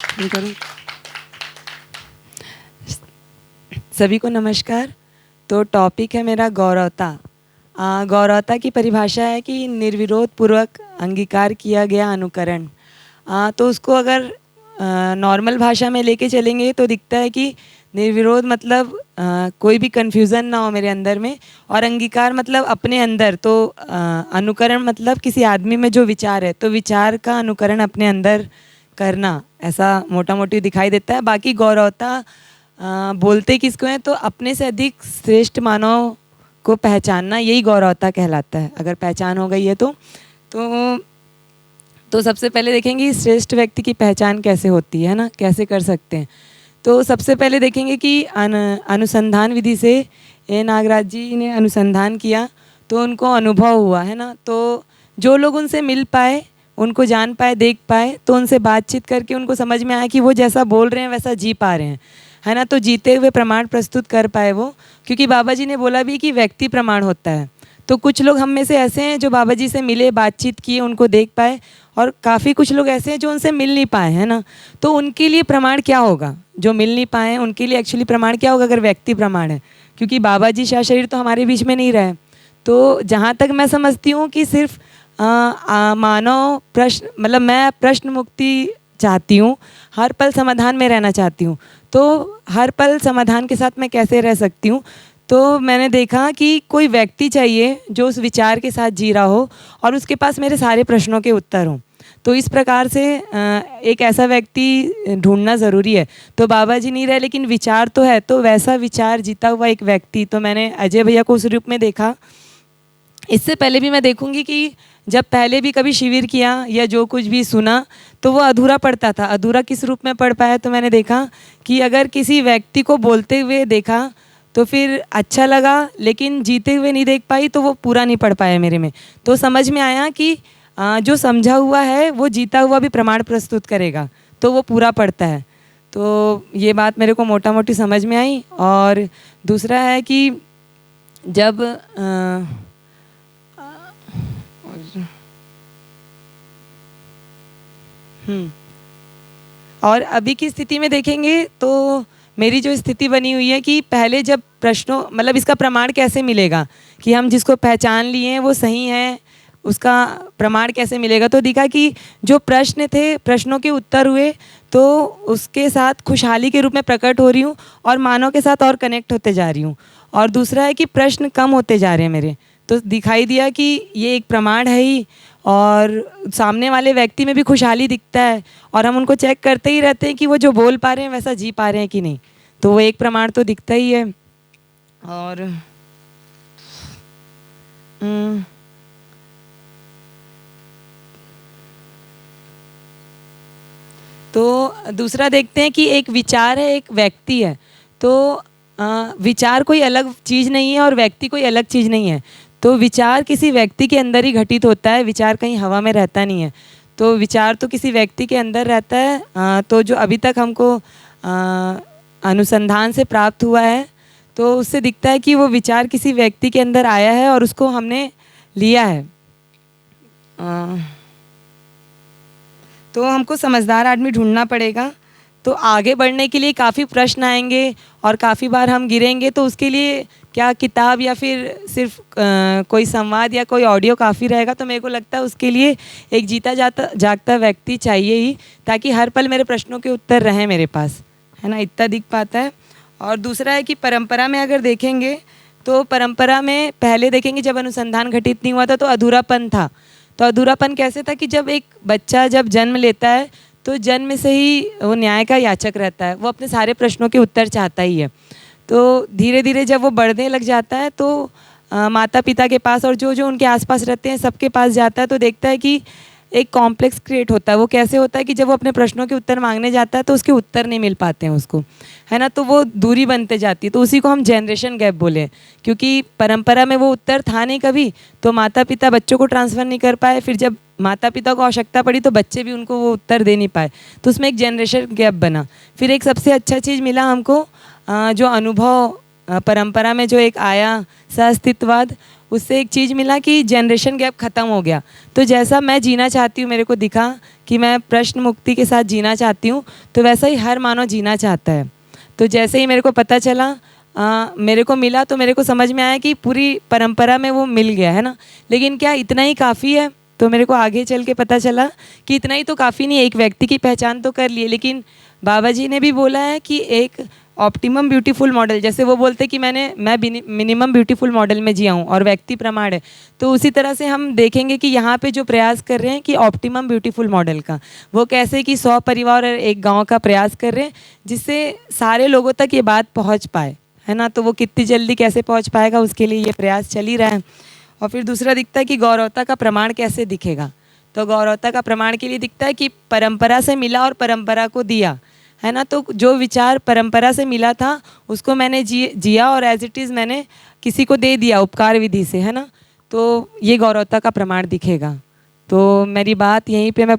शुरू करूं? सभी को नमस्कार। तो टॉपिक है मेरा गौरवता। गौरवता की परिभाषा है कि निर्विरोध पूर्वक अंगीकार किया गया अनुकरण। तो उसको अगर नॉर्मल भाषा में लेके चलेंगे तो दिखता है कि निर्विरोध मतलब कोई भी कन्फ्यूज़न ना हो मेरे अंदर में, और अंगीकार मतलब अपने अंदर। तो अनुकरण मतलब किसी आदमी में जो विचार है तो विचार का अनुकरण अपने अंदर करना, ऐसा मोटा मोटी दिखाई देता है। बाकी गौरवता बोलते किसको हैं तो अपने से अधिक श्रेष्ठ मानव को पहचानना, यही गौरवता कहलाता है। अगर पहचान हो गई है तो सबसे पहले देखेंगे श्रेष्ठ व्यक्ति की पहचान कैसे होती है ना, कैसे कर सकते हैं। तो सबसे पहले देखेंगे कि अनुसंधान विधि से नागराज जी ने अनुसंधान किया तो उनको अनुभव हुआ है ना। तो जो लोग उनसे मिल पाए, उनको जान पाए, देख पाए, तो उनसे बातचीत करके उनको समझ में आया कि वो जैसा बोल रहे हैं वैसा जी पा रहे हैं, है ना। तो जीते हुए प्रमाण प्रस्तुत कर पाए वो, क्योंकि बाबा जी ने बोला भी कि व्यक्ति प्रमाण होता है। तो कुछ लोग हम में से ऐसे हैं जो बाबा जी से मिले, बातचीत किए, उनको देख पाए, और काफ़ी कुछ लोग ऐसे हैं जो उनसे मिल नहीं पाए, है ना। तो उनके लिए प्रमाण क्या होगा? जो मिल नहीं पाए हैं उनके लिए एक्चुअली प्रमाण क्या होगा अगर व्यक्ति प्रमाण है? क्योंकि बाबा जी शाह शरीर तो हमारे बीच में नहीं रहे। तो जहाँ तक मैं समझती हूँ कि सिर्फ मानव प्रश्न, मतलब मैं प्रश्न मुक्ति चाहती हूँ, हर पल समाधान में रहना चाहती हूँ। तो हर पल समाधान के साथ मैं कैसे रह सकती हूँ? तो मैंने देखा कि कोई व्यक्ति चाहिए जो उस विचार के साथ जी रहा हो और उसके पास मेरे सारे प्रश्नों के उत्तर हों। तो इस प्रकार से एक ऐसा व्यक्ति ढूंढना ज़रूरी है। तो बाबा जी नहीं रहे लेकिन विचार तो है, तो वैसा विचार जीता हुआ एक व्यक्ति, तो मैंने अजय भैया को उस रूप में देखा। इससे पहले भी मैं देखूंगी कि जब पहले भी कभी शिविर किया या जो कुछ भी सुना तो वो अधूरा पड़ता था। अधूरा किस रूप में पढ़ पाया? तो मैंने देखा कि अगर किसी व्यक्ति को बोलते हुए देखा तो फिर अच्छा लगा, लेकिन जीते हुए नहीं देख पाई तो वो पूरा नहीं पढ़ पाया मेरे में। तो समझ में आया कि जो समझा हुआ है वो जीता हुआ भी प्रमाण प्रस्तुत करेगा, तो वो पूरा पढ़ता है। तो ये बात मेरे को मोटा मोटी समझ में आई। और दूसरा है कि जब और अभी की स्थिति में देखेंगे तो मेरी जो स्थिति बनी हुई है कि पहले जब प्रश्नों, मतलब इसका प्रमाण कैसे मिलेगा कि हम जिसको पहचान लिए हैं वो सही है, उसका प्रमाण कैसे मिलेगा? तो दिखा कि जो प्रश्न थे, प्रश्नों के उत्तर हुए, तो उसके साथ खुशहाली के रूप में प्रकट हो रही हूँ और मानव के साथ और कनेक्ट होते जा रही हूँ। और दूसरा है कि प्रश्न कम होते जा रहे हैं मेरे, तो दिखाई दिया कि ये एक प्रमाण है ही, और सामने वाले व्यक्ति में भी खुशहाली दिखता है, और हम उनको चेक करते ही रहते हैं कि वो जो बोल पा रहे हैं वैसा जी पा रहे हैं कि नहीं। तो वो एक प्रमाण तो दिखता ही है। और तो दूसरा देखते हैं कि एक विचार है, एक व्यक्ति है। तो विचार कोई अलग चीज़ नहीं है और व्यक्ति कोई अलग चीज़ नहीं है। तो विचार किसी व्यक्ति के अंदर ही घटित होता है, विचार कहीं हवा में रहता नहीं है। तो विचार तो किसी व्यक्ति के अंदर रहता है। तो जो अभी तक हमको अनुसंधान से प्राप्त हुआ है तो उससे दिखता है कि वो विचार किसी व्यक्ति के अंदर आया है और उसको हमने लिया है। तो हमको समझदार आदमी ढूंढना पड़ेगा। तो आगे बढ़ने के लिए काफ़ी प्रश्न आएंगे और काफ़ी बार हम गिरेंगे, तो उसके लिए क्या किताब या फिर सिर्फ कोई संवाद या कोई ऑडियो काफ़ी रहेगा? तो मेरे को लगता है उसके लिए एक जीता जागता व्यक्ति चाहिए ही, ताकि हर पल मेरे प्रश्नों के उत्तर रहें मेरे पास, है ना। इतना दिख पाता है। और दूसरा है कि परंपरा में अगर देखेंगे तो परंपरा में पहले देखेंगे जब अनुसंधान घटित नहीं हुआ था तो अधूरापन था। तो अधूरापन कैसे था कि जब एक बच्चा जब जन्म लेता है तो जन्म से ही वो न्याय का याचक रहता है, वो अपने सारे प्रश्नों के उत्तर चाहता ही है। तो धीरे धीरे जब वो बढ़ने लग जाता है तो माता पिता के पास और जो जो उनके आसपास रहते हैं सबके पास जाता है, तो देखता है कि एक कॉम्प्लेक्स क्रिएट होता है। वो कैसे होता है कि जब वो अपने प्रश्नों के उत्तर मांगने जाता है तो उसके उत्तर नहीं मिल पाते हैं उसको, है ना। तो वो दूरी बनते जाती है। तो उसी को हम जनरेशन गैप बोले, क्योंकि परंपरा में वो उत्तर था नहीं कभी, तो माता पिता बच्चों को ट्रांसफ़र नहीं कर पाए। फिर जब माता पिता को आवश्यकता पड़ी तो बच्चे भी उनको वो उत्तर दे नहीं पाए, तो उसमें एक जनरेशन गैप बना। फिर एक सबसे अच्छा चीज़ मिला हमको, जो अनुभव परंपरा में जो एक आया सहअस्तित्ववाद, उससे एक चीज़ मिला कि जनरेशन गैप ख़त्म हो गया। तो जैसा मैं जीना चाहती हूँ, मेरे को दिखा कि मैं प्रश्न मुक्ति के साथ जीना चाहती हूँ, तो वैसा ही हर मानव जीना चाहता है। तो जैसे ही मेरे को पता चला, मेरे को मिला, तो मेरे को समझ में आया कि पूरी परंपरा में वो मिल गया है ना। लेकिन क्या इतना ही काफ़ी है? तो मेरे को आगे चल के पता चला कि इतना ही तो काफ़ी नहीं है। एक व्यक्ति की पहचान तो कर लिए, लेकिन बाबा जी ने भी बोला है कि एक ऑप्टिमम ब्यूटीफुल मॉडल, जैसे वो बोलते कि मैं मिनिमम ब्यूटीफुल मॉडल में जिया हूँ और व्यक्ति प्रमाण है, तो उसी तरह से हम देखेंगे कि यहाँ पे जो प्रयास कर रहे हैं कि ऑप्टिमम ब्यूटीफुल मॉडल का, वो कैसे कि 100 परिवार और एक गांव का प्रयास कर रहे हैं, जिससे सारे लोगों तक ये बात पहुँच पाए, है ना। तो वो कितनी जल्दी कैसे पहुँच पाएगा, उसके लिए ये प्रयास चल ही रहा है। और फिर दूसरा दिखता है कि गौरवता का प्रमाण कैसे दिखेगा। तो गौरवता का प्रमाण के लिए दिखता है कि परंपरा से मिला और परंपरा को दिया, है ना। तो जो विचार परंपरा से मिला था उसको मैंने जिया और एज इट इज़ मैंने किसी को दे दिया उपकार विधि से, है ना। तो ये गौरवता का प्रमाण दिखेगा। तो मेरी बात यहीं पे मैं